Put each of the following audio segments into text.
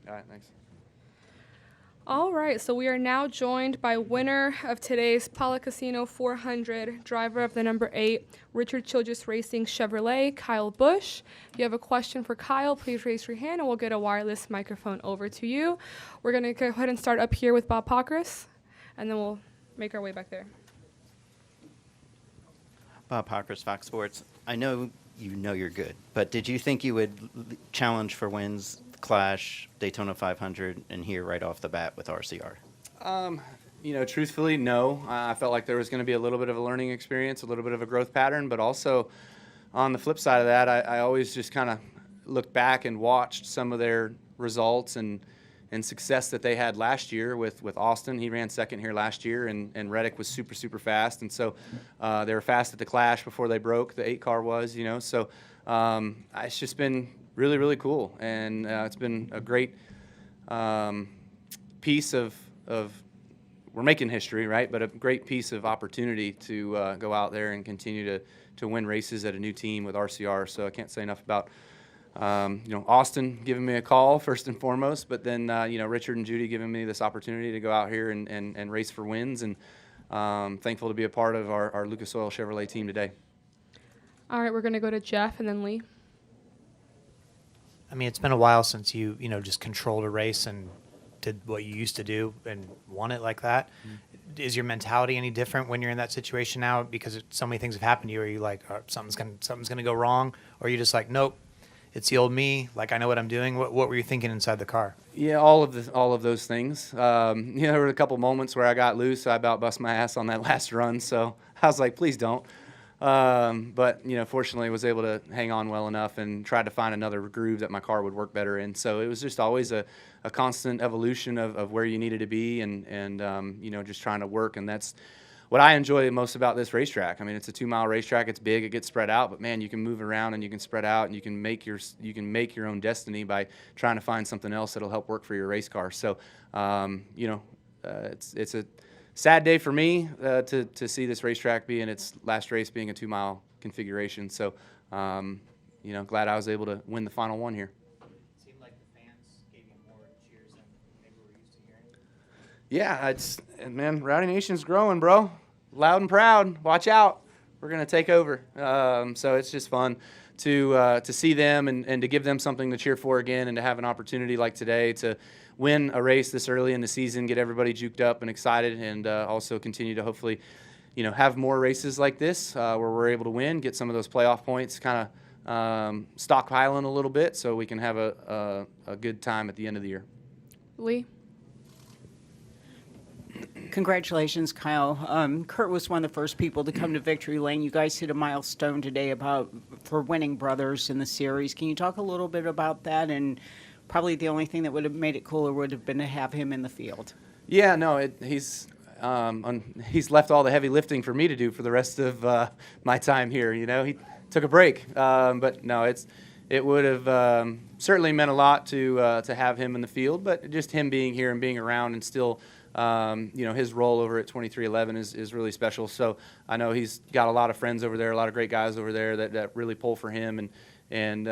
All right, thanks. All right, so we are now joined by winner of today's Pala Casino 400, driver of the number 8, Richard Childress Racing Chevrolet, Kyle Busch. If you have a question for Kyle, please raise your hand and we'll get a wireless microphone over to you. We're going to go ahead and start up here with Bob Pockris, and then we'll make our way back there. Bob Pockris, Fox Sports. I know you're good, but did you think you would challenge for wins, Clash, Daytona 500, and here right off the bat with RCR? Truthfully, no. I felt like there was going to be a little bit of a learning experience, a little bit of a growth pattern, but also on the flip side of that, I always just kind of looked back and watched some of their results and success that they had last year with Austin. He ran second here last year, and Reddick was super, super fast. And so they were fast at the Clash before they broke, the 8 car was, So it's just been really, really cool. And it's been a great piece of we're making history, right? But a great piece of opportunity to go out there and continue to win races at a new team with RCR. So I can't say enough about Austin giving me a call first and foremost, but then, Richard and Judy giving me this opportunity to go out here and race for wins, and thankful to be a part of our Lucas Oil Chevrolet team today. All right, we're going to go to Jeff and then Lee. I mean, it's been a while since you just controlled a race and did what you used to do and won it like that. Mm-hmm. Is your mentality any different when you're in that situation now? Because so many things have happened to you. Are you like, something's gonna go wrong? Or are you just like, nope, it's the old me, like I know what I'm doing? What were you thinking inside the car? Yeah, all of those things. There were a couple moments where I got loose. I about bust my ass on that last run, so I was like, please don't. But fortunately, was able to hang on well enough and tried to find another groove that my car would work better in. So it was just always a constant evolution of where you needed to be and just trying to work. And that's what I enjoy most about this racetrack. I mean, it's a 2-mile racetrack. It's big. It gets spread out, but man, you can move around and you can spread out and you can make your own destiny by trying to find something else that'll help work for your race car. So, it's a sad day for me to see this racetrack be in its last race being a 2-mile configuration. So, glad I was able to win the final one here. It seemed like the fans gave you more cheers than maybe we're used to hearing. Yeah, man, Rowdy Nation's growing, bro. Loud and proud. Watch out. We're going to take over. So it's just fun to see them and to give them something to cheer for again, and to have an opportunity like today to win a race this early in the season, get everybody juked up and excited, and also continue to hopefully, have more races like this where we're able to win, get some of those playoff points kind of stockpiling a little bit so we can have a good time at the end of the year. Lee? Congratulations, Kyle. Kurt was one of the first people to come to Victory Lane. You guys hit a milestone today for winning brothers in the series. Can you talk a little bit about that? And probably the only thing that would have made it cooler would have been to have him in the field. Yeah, no, he's left all the heavy lifting for me to do for the rest of my time here. He took a break, but no, it would have certainly meant a lot to have him in the field. But just him being here and being around and still. His role over at 2311 is really special. So I know he's got a lot of friends over there, a lot of great guys over there that really pull for him, and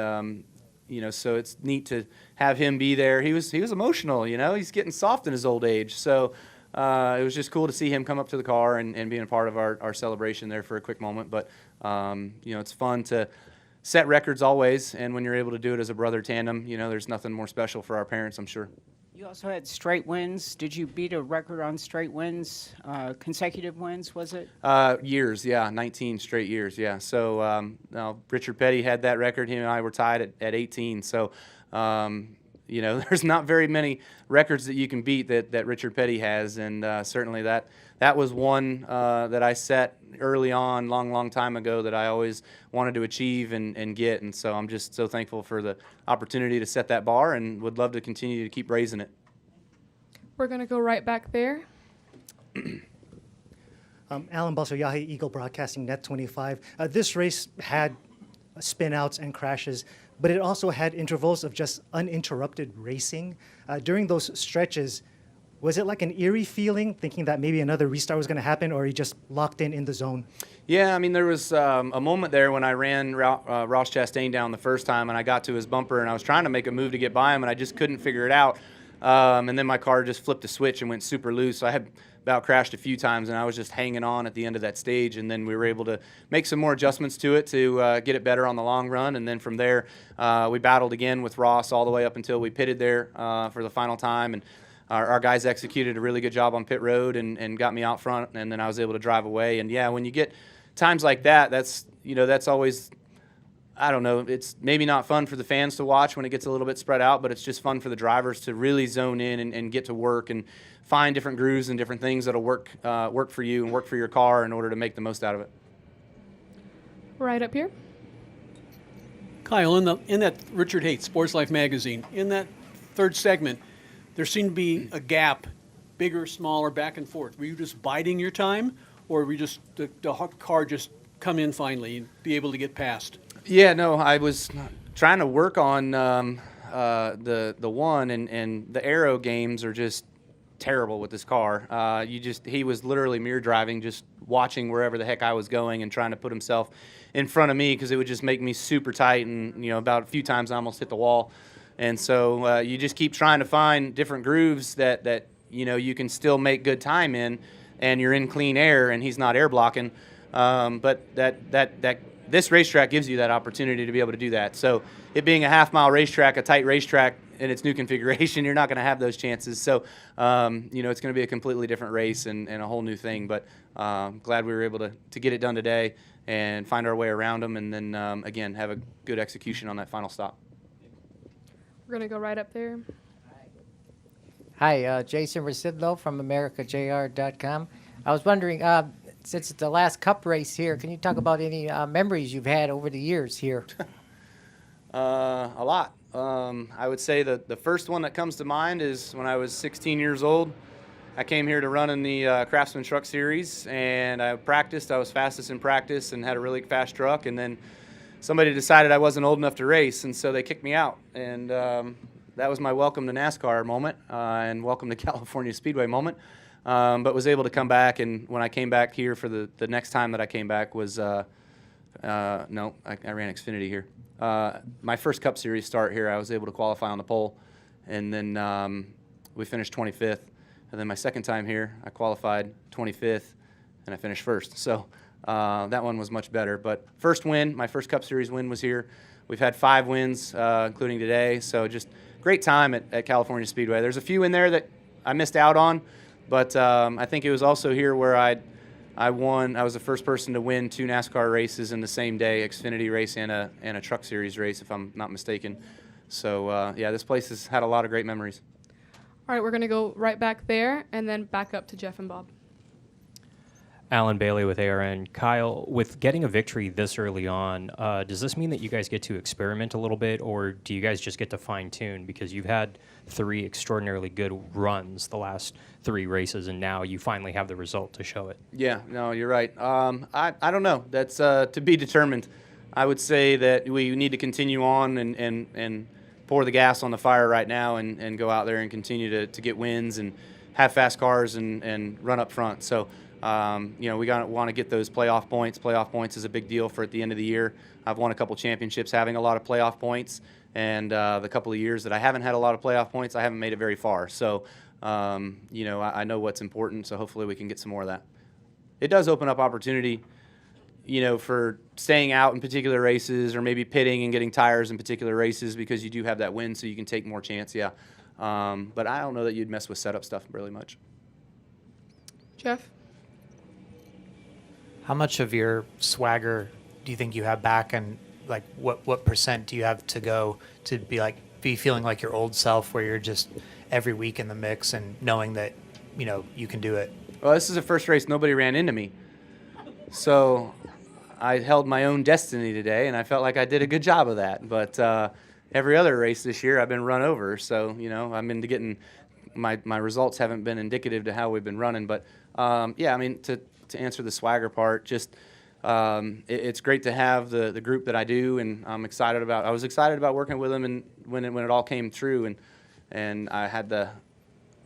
so it's neat to have him be there. He was emotional, he's getting soft in his old age. So it was just cool to see him come up to the car and being a part of our celebration there for a quick moment. But it's fun to set records always, and when you're able to do it as a brother tandem, there's nothing more special for our parents, I'm sure. You also had straight wins. Did you beat a record on straight wins, consecutive wins, was it? Years, yeah, 19 straight years, yeah. So now Richard Petty had that record. He and I were tied at 18. So, there's not very many records that you can beat that Richard Petty has, and certainly that was one that I set early on, long time ago, that I always wanted to achieve and get. And so I'm just so thankful for the opportunity to set that bar, and would love to continue to keep raising it. We're going to go right back there. Alan Busser, Yahoo Eagle Broadcasting, Net 25. This race had spin-outs and crashes, but it also had intervals of just uninterrupted racing. During those stretches, was it like an eerie feeling, thinking that maybe another restart was going to happen, or are you just locked in the zone? Yeah, I mean, there was a moment there when I ran Ross Chastain down the first time, and I got to his bumper, and I was trying to make a move to get by him, and I just couldn't figure it out. And then my car just flipped a switch and went super loose. So I had about crashed a few times, and I was just hanging on at the end of that stage. And then we were able to make some more adjustments to it to get it better on the long run. And then from there, we battled again with Ross all the way up until we pitted there for the final time. And our guys executed a really good job on pit road and got me out front, and then I was able to drive away. And yeah, when you get times like that, that's always, I don't know, it's maybe not fun for the fans to watch when it gets a little bit spread out, but it's just fun for the drivers to really zone in and get to work and find different grooves and different things that'll work for you and work for your car in order to make the most out of it. Right up here. Kyle, in that Richard Haight Sports Life magazine, in that third segment, there seemed to be a gap, bigger, smaller, back and forth. Were you just biding your time, or were you just the car just come in finally and be able to get past? Yeah, no, I was trying to work on the one, and the aero games are just terrible with this car. He was literally mirror driving, just watching wherever the heck I was going and trying to put himself in front of me because it would just make me super tight, and about a few times I almost hit the wall. And so you just keep trying to find different grooves that you can still make good time in, and you're in clean air, and he's not air blocking. But this racetrack gives you that opportunity to be able to do that. So it being a half-mile racetrack, a tight racetrack in its new configuration, you're not going to have those chances. So it's going to be a completely different race and a whole new thing. But glad we were able to get it done today and find our way around them, and then again have a good execution on that final stop. We're going to go right up there. Hi, Jason Residlo from AmericaJR.com. I was wondering, since it's the last Cup race here, can you talk about any memories you've had over the years here? A lot. I would say that the first one that comes to mind is when I was 16 years old. I came here to run in the Craftsman Truck Series, and I practiced. I was fastest in practice and had a really fast truck, and then somebody decided I wasn't old enough to race, and so they kicked me out. And that was my welcome to NASCAR moment and welcome to California Speedway moment. But was able to come back, and when I came back here for the next time that I came back was, I ran Xfinity here. My first Cup Series start here, I was able to qualify on the pole, and then we finished 25th. And then my second time here, I qualified 25th, and I finished first. So that one was much better. But first win, my first Cup Series win was here. We've had 5 wins, including today. So just great time at California Speedway. There's a few in there that I missed out on, but I think it was also here where I won. I was the first person to win 2 NASCAR races in the same day, Xfinity race and a Truck Series race, if I'm not mistaken. So yeah, this place has had a lot of great memories. All right, we're going to go right back there and then back up to Jeff and Bob. Alan Bailey with ARN. Kyle, with getting a victory this early on, does this mean that you guys get to experiment a little bit, or do you guys just get to fine-tune? Because you've had 3 extraordinarily good runs the last 3 races, and now you finally have the result to show it. Yeah, no, you're right. I don't know. That's to be determined. I would say that we need to continue on and pour the gas on the fire right now and go out there and continue to get wins and have fast cars and run up front. So, we want to get those playoff points. Playoff points is a big deal for at the end of the year. I've won a couple championships having a lot of playoff points, and the couple of years that I haven't had a lot of playoff points, I haven't made it very far. So, I know what's important, so hopefully we can get some more of that. It does open up opportunity, for staying out in particular races or maybe pitting and getting tires in particular races because you do have that win, so you can take more chance, yeah. But I don't know that you'd mess with setup stuff really much. Jeff? How much of your swagger do you think you have back, and like what percent do you have to go to be feeling like your old self, where you're just every week in the mix and knowing that you can do it? Well, this is the first race nobody ran into me, so I held my own destiny today, and I felt like I did a good job of that. But every other race this year, I've been run over, so I'm into getting my results haven't been indicative to how we've been running. But yeah, I mean to answer the swagger part, just it's great to have the group that I do, and I was excited about working with them, and when it all came through, and I had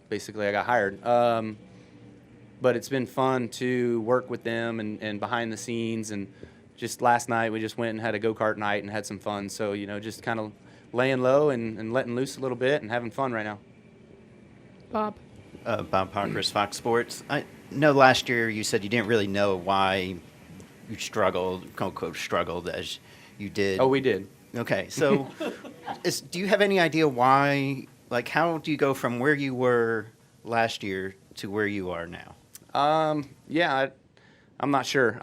basically I got hired. but it's been fun to work with them and behind the scenes. And just last night we just went and had a go-kart night and had some fun. So, just kind of laying low and letting loose a little bit and having fun right now. Bob. Bob Parkhurst, Fox Sports. I know last year you said you didn't really know why you struggled, quote unquote, struggled as you did. Oh, we did. Okay, so do you have any idea why, like, how do you go from where you were last year to where you are now? Yeah, I'm not sure.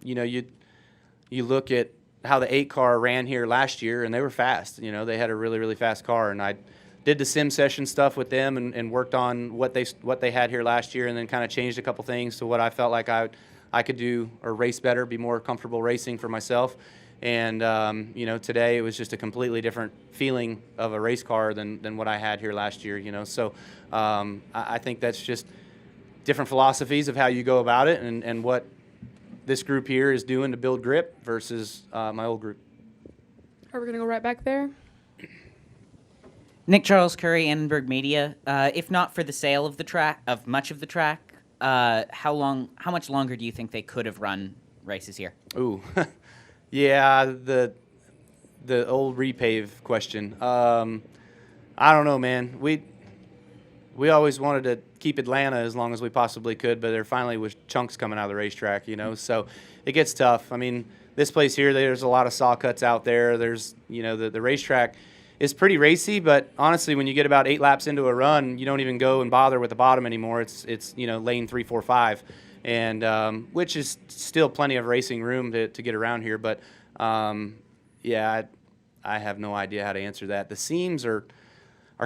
You look at how the 8 car ran here last year, and they were fast. They had a really, really fast car, and I did the sim session stuff with them and worked on what they had here last year, and then kind of changed a couple things to what I felt like I could do or race better, be more comfortable racing for myself. And today it was just a completely different feeling of a race car than what I had here last year. So I think that's just different philosophies of how you go about it, and what this group here is doing to build grip versus my old group. Are we going to go right back there? Nick Charles Curry, Annenberg Media. If not for the sale of the track, of much of the track, how much longer do you think they could have run races here? Ooh, yeah, the old repave question. I don't know, man. We always wanted to keep Atlanta as long as we possibly could, but there finally was chunks coming out of the racetrack, so it gets tough. I mean, this place here, there's a lot of saw cuts out there. There's, the racetrack is pretty racy, but honestly, when you get about 8 laps into a run, you don't even go and bother with the bottom anymore. It's lane 3, 4, 5, and which is still plenty of racing room to get around here. But yeah, I have no idea how to answer that. The seams are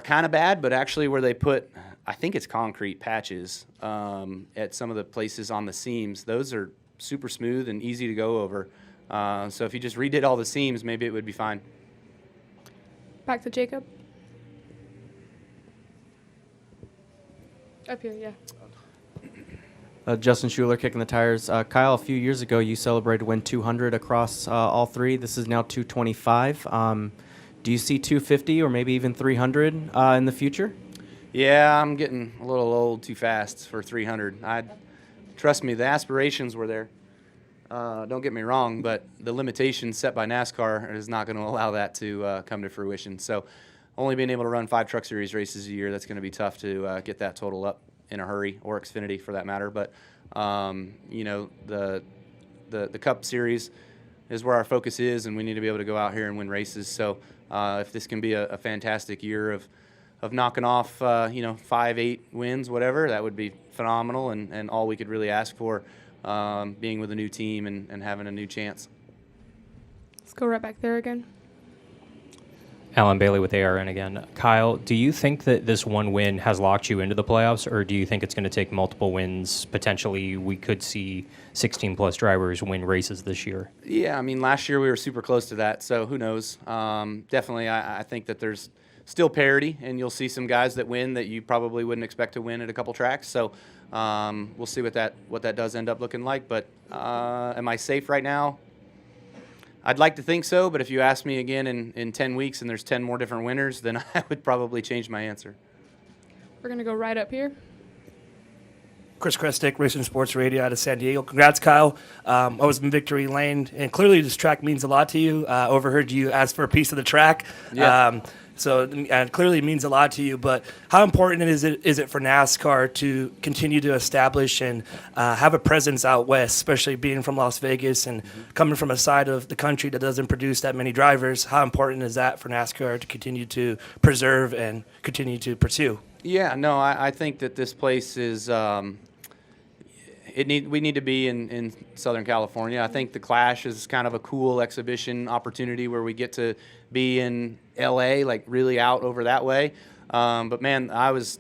kind of bad, but actually where they put, I think it's concrete patches at some of the places on the seams, those are super smooth and easy to go over. So if you just redid all the seams, maybe it would be fine. Back to Jacob. Up here, yeah. Justin Schuler kicking the tires. Kyle, a few years ago you celebrated win 200 across all 3. This is now 225. Do you see 250 or maybe even 300 in the future? Yeah, I'm getting a little old too fast for 300. Trust me, the aspirations were there. Don't get me wrong, but the limitations set by NASCAR is not going to allow that to come to fruition. So only being able to run 5 Truck Series races a year, that's going to be tough to get that total up in a hurry, or Xfinity for that matter. But, the Cup Series is where our focus is, and we need to be able to go out here and win races. So if this can be a fantastic year of knocking off, 5, 8 wins, whatever, that would be phenomenal, and all we could really ask for, being with a new team and having a new chance. Let's go right back there again. Alan Bailey with ARN again. Kyle, do you think that this one win has locked you into the playoffs, or do you think it's going to take multiple wins? Potentially, we could see 16-plus drivers win races this year. Yeah, I mean, last year we were super close to that, so who knows? Definitely, I think that there's still parity, and you'll see some guys that win that you probably wouldn't expect to win at a couple tracks. So we'll see what that does end up looking like. But am I safe right now? I'd like to think so, but if you ask me again in 10 weeks and there's 10 more different winners, then I would probably change my answer. We're going to go right up here. Chris Krestik, Racing Sports Radio out of San Diego. Congrats, Kyle. I was in victory lane, and clearly this track means a lot to you. Overheard you ask for a piece of the track. Yeah. So clearly it means a lot to you, but how important is it for NASCAR to continue to establish and have a presence out west, especially being from Las Vegas and coming from a side of the country that doesn't produce that many drivers? How important is that for NASCAR to continue to preserve and continue to pursue? Yeah, no, I think that this place is we need to be in Southern California. I think the Clash is kind of a cool exhibition opportunity where we get to be in LA, like really out over that way. But man, I was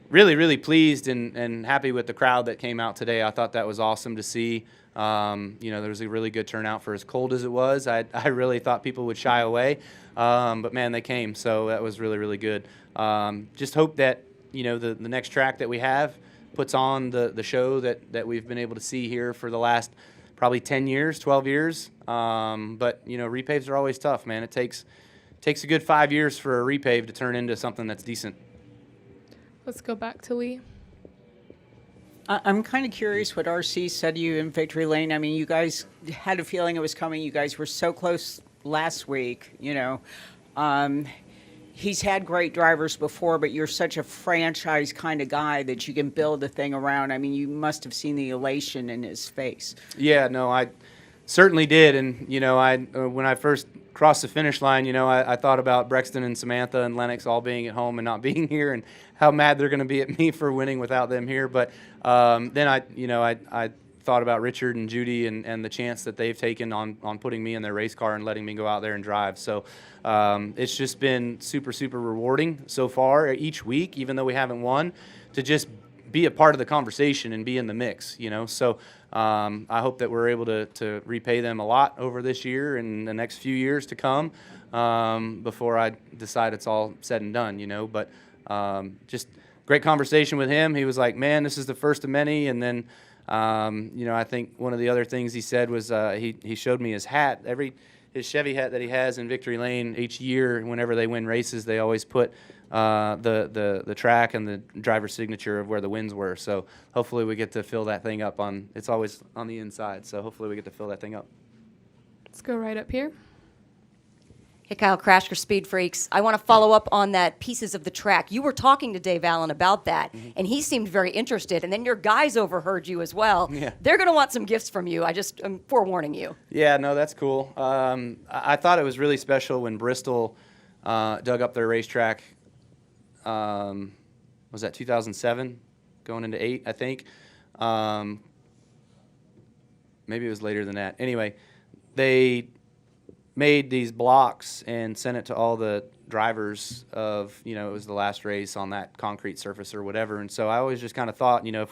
really, really pleased and happy with the crowd that came out today. I thought that was awesome to see. There was a really good turnout for as cold as it was. I really thought people would shy away, but man, they came. So that was really, really good. Just hope that, the next track that we have puts on the show that we've been able to see here for the last probably 10 years, 12 years. But, repaves are always tough, man. It takes a good 5 years for a repave to turn into something that's decent. Let's go back to Lee. I'm kind of curious what RC said to you in victory lane. I mean, you guys had a feeling it was coming. You guys were so close last week, you know. He's had great drivers before, but you're such a franchise kind of guy that you can build a thing around. I mean, you must have seen the elation in his face. Yeah, no, I certainly did. And, you know, when I first crossed the finish line, you know, I thought about Brexton and Samantha and Lennox all being at home and not being here, and how mad they're going to be at me for winning without them here. But then I thought about Richard and Judy and the chance that they've taken on putting me in their race car and letting me go out there and drive. So it's just been super, super rewarding so far each week, even though we haven't won, to just be a part of the conversation and be in the mix, you know. So I hope that we're able to repay them a lot over this year and the next few years to come before I decide it's all said and done, you know. But just great conversation with him. He was like, man, this is the first of many. And then, you know, I think one of the other things he said was he showed me his hat. His Chevy hat that he has in Victory Lane each year, whenever they win races, they always put the track and the driver's signature of where the wins were. So hopefully we get to fill that thing up it's always on the inside. So hopefully we get to fill that thing up. Let's go right up here. Hey, Kyle, Crash your Speed Freaks. I want to follow up on that pieces of the track. You were talking to Dave Allen about that, and he seemed very interested. And then your guys overheard you as well. Yeah. They're going to want some gifts from you. I'm forewarning you. Yeah, no, that's cool. I thought it was really special when Bristol dug up their racetrack. Was that 2007, going into 8, I think. Maybe it was later than that. Anyway, they made these blocks and sent it to all the drivers of, you know, it was the last race on that concrete surface or whatever. And so I always just kind of thought, you know, if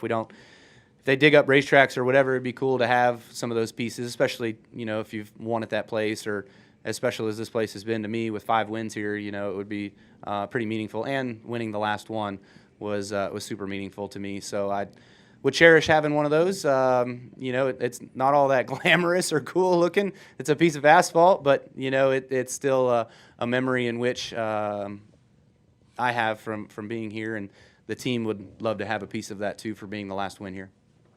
they dig up racetracks or whatever, it'd be cool to have some of those pieces, especially, you know, if you've won at that place, or as special as this place has been to me with 5 wins here, you know, it would be pretty meaningful. And winning the last one was super meaningful to me. So I would cherish having one of those. You know, it's not all that glamorous or cool looking. It's a piece of asphalt, but, you know, it's still a memory in which I have from being here, and the team would love to have a piece of that too for being the last win here.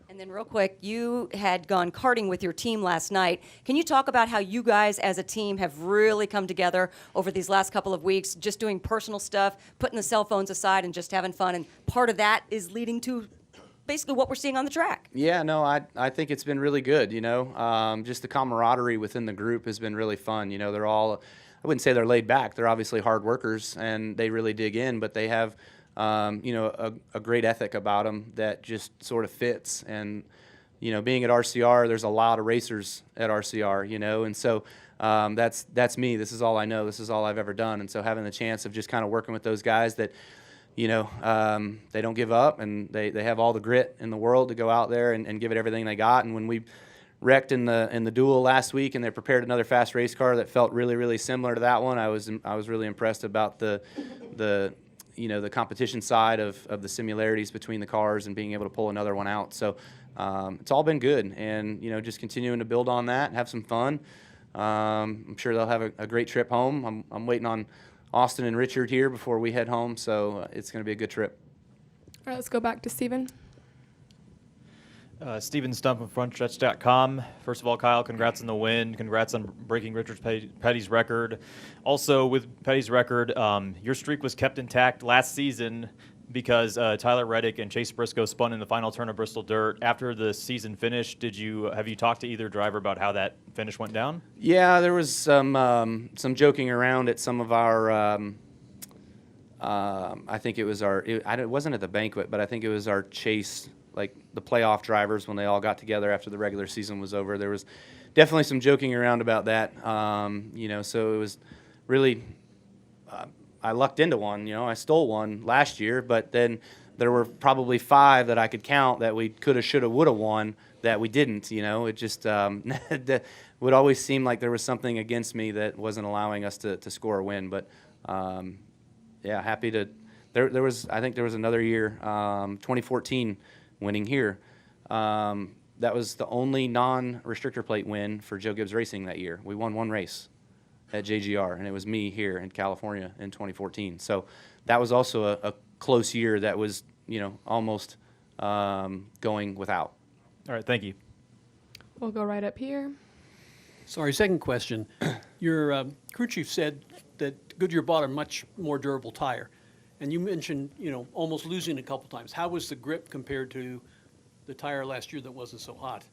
And then real quick, you had gone karting with your team last night. Can you talk about how you guys as a team have really come together over these last couple of weeks, just doing personal stuff, putting the cell phones aside and just having fun, and part of that is leading to basically what we're seeing on the track? Yeah, no, I think it's been really good, you know. Just the camaraderie within the group has been really fun. You know, they're all, I wouldn't say they're laid back. They're obviously hard workers, and they really dig in, but they have, you know, a great ethic about them that just sort of fits. And, you know, being at RCR, there's a lot of racers at RCR, you know, and so that's me. This is all I know. This is all I've ever done. And so having the chance of just kind of working with those guys that, you know, they don't give up, and they have all the grit in the world to go out there and give it everything they got. And when we wrecked in the duel last week, and they prepared another fast race car that felt really, really similar to that one, I was really impressed about the you know, the competition side of the similarities between the cars and being able to pull another one out. So it's all been good, and, you know, just continuing to build on that and have some fun. I'm sure they'll have a great trip home. I'm waiting on Austin and Richard here before we head home, so it's going to be a good trip. All right, let's go back to Steven. Steven Stump of FrontStretch.com. First of all, Kyle, congrats on the win. Congrats on breaking Richard Petty's record. Also, with Petty's record, your streak was kept intact last season because Tyler Reddick and Chase Briscoe spun in the final turn of Bristol Dirt. After the season finished, have you talked to either driver about how that finish went down? Yeah, there was some joking around at some of our. I think it was it wasn't at the banquet, but I think it was our Chase, like the playoff drivers, when they all got together after the regular season was over. There was definitely some joking around about that. You know, so it was really. I lucked into one, you know, I stole one last year, but then there were probably 5 that I could count that we coulda, shoulda, woulda won that we didn't, you know. It just would always seem like there was something against me that wasn't allowing us to score a win. But, yeah, happy to – I think there was another year, 2014, winning here. That was the only non-restrictor plate win for Joe Gibbs Racing that year. We won 1 race at JGR, and it was me here in California in 2014. So that was also a close year that was, you know, almost going without. All right, thank you. We'll go right up here. Sorry, second question. Your crew chief said that Goodyear bought a much more durable tire. And you mentioned, almost losing a couple times. How was the grip compared to the tire last year that wasn't so hot?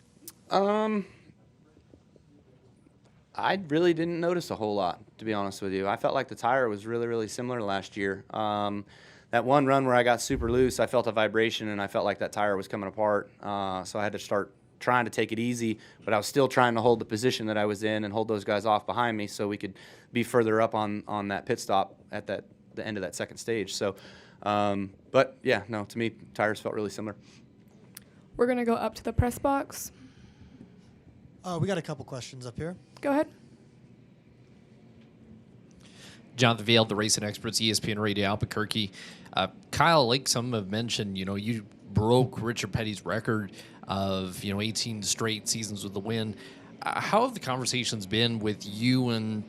I really didn't notice a whole lot, to be honest with you. I felt like the tire was really, really similar to last year. That one run where I got super loose, I felt a vibration, and I felt like that tire was coming apart. So I had to start trying to take it easy, but I was still trying to hold the position that I was in and hold those guys off behind me so we could be further up on that pit stop at the end of that second stage. So, but yeah, no, to me, tires felt really similar. We're going to go up to the press box. We got a couple questions up here. Go ahead. Jonathan Vail, the Racing Experts, ESPN Radio Albuquerque. Kyle, like some have mentioned, you broke Richard Petty's record of 18 straight seasons with the win. How have the conversations been with you and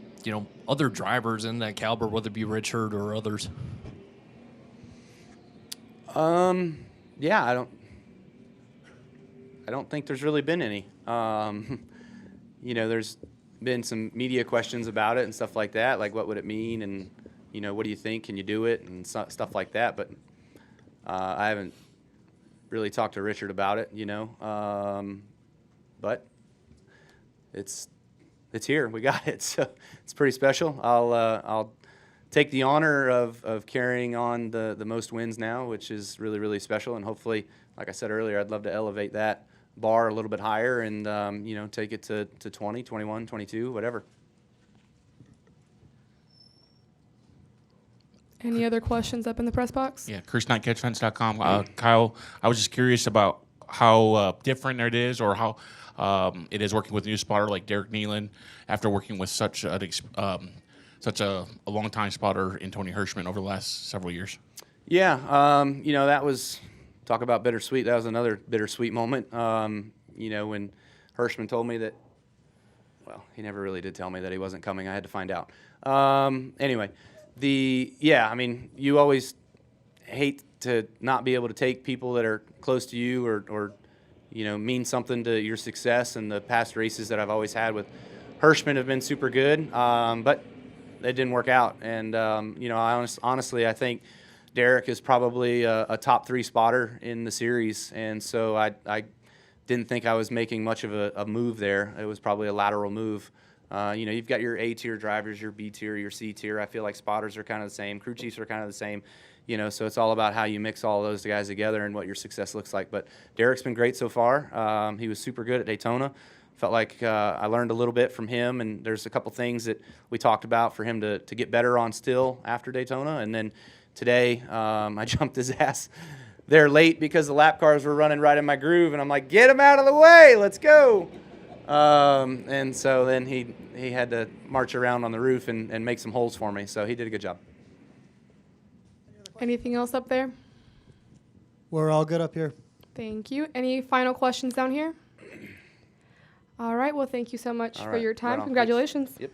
other drivers in that caliber, whether it be Richard or others? Yeah, I don't think there's really been any. There's been some media questions about it and stuff like that, like what would it mean, and what do you think, can you do it, and stuff like that. But I haven't really talked to Richard about it, but it's here, we got it, so it's pretty special. I'll take the honor of carrying on the most wins now, which is really, really special, and hopefully, like I said earlier, I'd love to elevate that bar a little bit higher and take it to 20, 21, 22, whatever. Any other questions up in the press box? Yeah, ChrisKnightCatchFence.com. Kyle, I was just curious about how different it is, or how it is working with a new spotter like Derek Nealon after working with such a long-time spotter in Tony Hirschman over the last several years. Yeah, that was, talk about bittersweet. That was another bittersweet moment. When Hirschman told me that, well, he never really did tell me that he wasn't coming. I had to find out. Anyway, you always hate to not be able to take people that are close to you or mean something to your success. And the past races that I've always had with Hirschman have been super good, but it didn't work out. And, honestly, I think Derek is probably a top 3 spotter in the series, and so I didn't think I was making much of a move there. It was probably a lateral move. You've got your A-tier drivers, your B-tier, your C-tier. I feel like spotters are kind of the same. Crew chiefs are kind of the same. So it's all about how you mix all those guys together and what your success looks like. But Derek's been great so far. He was super good at Daytona. Felt like I learned a little bit from him, and there's a couple things that we talked about for him to get better on still after Daytona. And then today, I jumped his ass there late because the lap cars were running right in my groove, and I'm like, get him out of the way, let's go. And so then he had to march around on the roof and make some holes for me, so he did a good job. Anything else up there? We're all good up here. Thank you. Any final questions down here? All right, well, thank you so much for your time. Right on. Congratulations. Thanks. Yep.